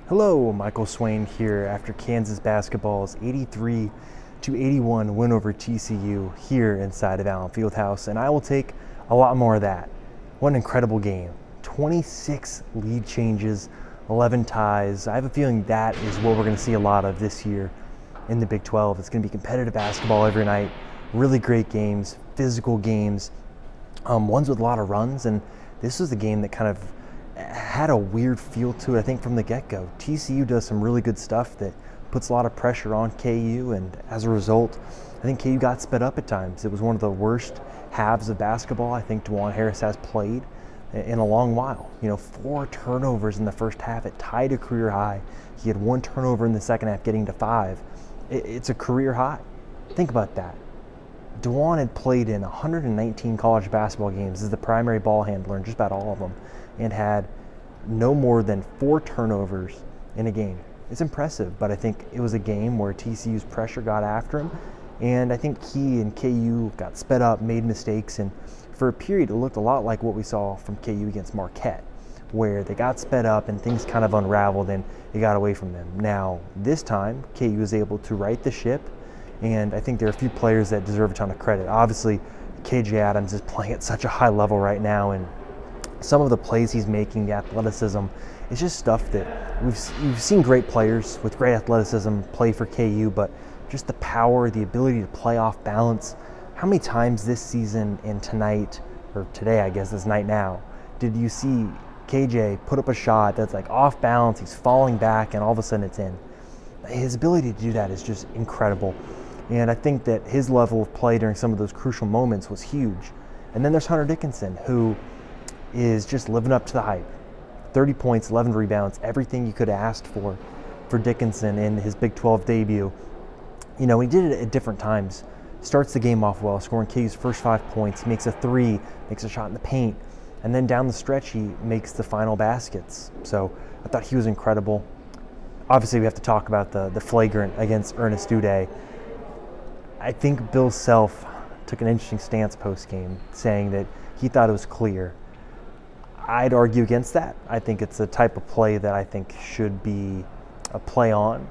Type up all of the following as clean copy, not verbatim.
Hello, Michael Swain here after Kansas basketball's 83-81 win over TCU here inside of Allen Fieldhouse, and I will take a lot more of that. What an incredible game. 26 lead changes, 11 ties. I have a feeling that is what we're going to see a lot of this year in the Big 12. It's going to be competitive basketball every night, really great games, physical games, ones with a lot of runs, and this was a game that kind of had a weird feel to it, I think, from the get-go. TCU does some really good stuff that puts a lot of pressure on KU, and as a result, I think KU got sped up at times. It was one of the worst halves of basketball I think DeJuan Harris has played in a long while. 4 turnovers in the first half. It tied a career high. He had 1 turnover in the second half, getting to 5. It's a career high. Think about that. DeJuan had played in 119 college basketball games as the primary ball handler in just about all of them, and had no more than 4 turnovers in a game. It's impressive, but I think it was a game where TCU's pressure got after him, and I think he and KU got sped up, made mistakes, and for a period it looked a lot like what we saw from KU against Marquette, where they got sped up and things kind of unraveled and it got away from them. Now, this time, KU was able to right the ship, and I think there are a few players that deserve a ton of credit. Obviously, KJ Adams is playing at such a high level right now, and some of the plays he's making, the athleticism, it's just stuff that we've seen great players with great athleticism play for KU, but just the power, the ability to play off balance. How many times this season and tonight, or today I guess it's night now, did you see KJ put up a shot that's like off balance, he's falling back, and all of a sudden it's in? His ability to do that is just incredible. And I think that his level of play during some of those crucial moments was huge. And then there's Hunter Dickinson, who is just living up to the hype. 30 points, 11 rebounds, everything you could have asked for Dickinson in his Big 12 debut. He did it at different times. Starts the game off well, scoring KU's first 5 points, makes a 3, makes a shot in the paint, and then down the stretch he makes the final baskets. So I thought he was incredible. Obviously we have to talk about the flagrant against Ernest Uday. I think Bill Self took an interesting stance post-game, saying that he thought it was clear. I'd argue against that. I think it's a type of play that I think should be a play on.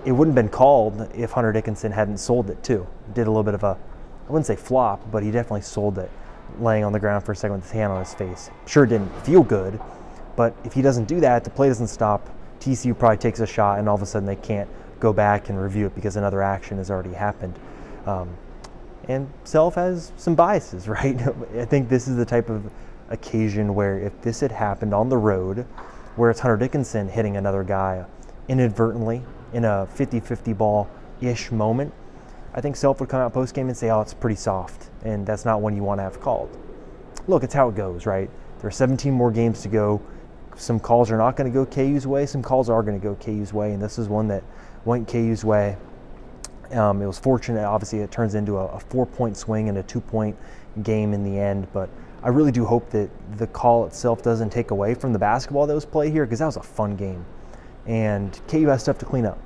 It wouldn't have been called if Hunter Dickinson hadn't sold it too. Did a little bit of a, I wouldn't say flop, but he definitely sold it, laying on the ground for a second with his hand on his face. Sure, it didn't feel good, but if he doesn't do that, the play doesn't stop. TCU probably takes a shot, and all of a sudden they can't go back and review it because another action has already happened. And Self has some biases, right? I think this is the type of occasion where if this had happened on the road, where it's Hunter Dickinson hitting another guy inadvertently in a 50-50 ball-ish moment, I think Self would come out post-game and say, oh, it's pretty soft, and that's not one you want to have called. Look, it's how it goes, right? There are 17 more games to go. Some calls are not going to go KU's way. Some calls are going to go KU's way, and this is one that went KU's way. It was fortunate. Obviously, it turns into a 4-point swing and a 2-point game in the end, but I really do hope that the call itself doesn't take away from the basketball that was played here, because that was a fun game. And KU has stuff to clean up.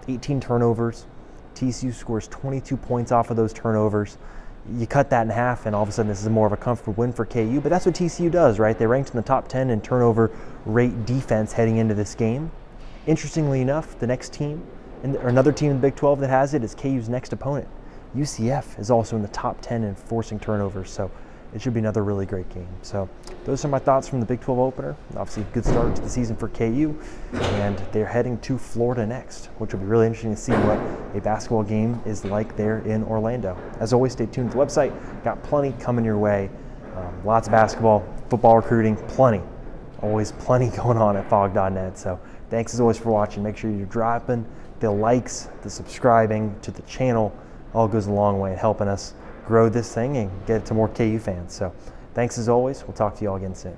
18 turnovers. TCU scores 22 points off of those turnovers. You cut that in half, and all of a sudden this is more of a comfortable win for KU, but that's what TCU does, right? They ranked in the top 10 in turnover rate defense heading into this game. Interestingly enough, the next team, or another team in the Big 12 that has it, is KU's next opponent. UCF is also in the top 10 in forcing turnovers, so it should be another really great game. So those are my thoughts from the Big 12 opener. Obviously, a good start to the season for KU, and they're heading to Florida next, which will be really interesting to see what a basketball game is like there in Orlando. As always, stay tuned to the website. Got plenty coming your way. Lots of basketball, football recruiting, plenty. Always plenty going on at fog.net. So thanks as always for watching. Make sure you're dropping the likes, the subscribing to the channel. All goes a long way in helping us grow this thing and get it to more KU fans. So thanks as always. We'll talk to you all again soon.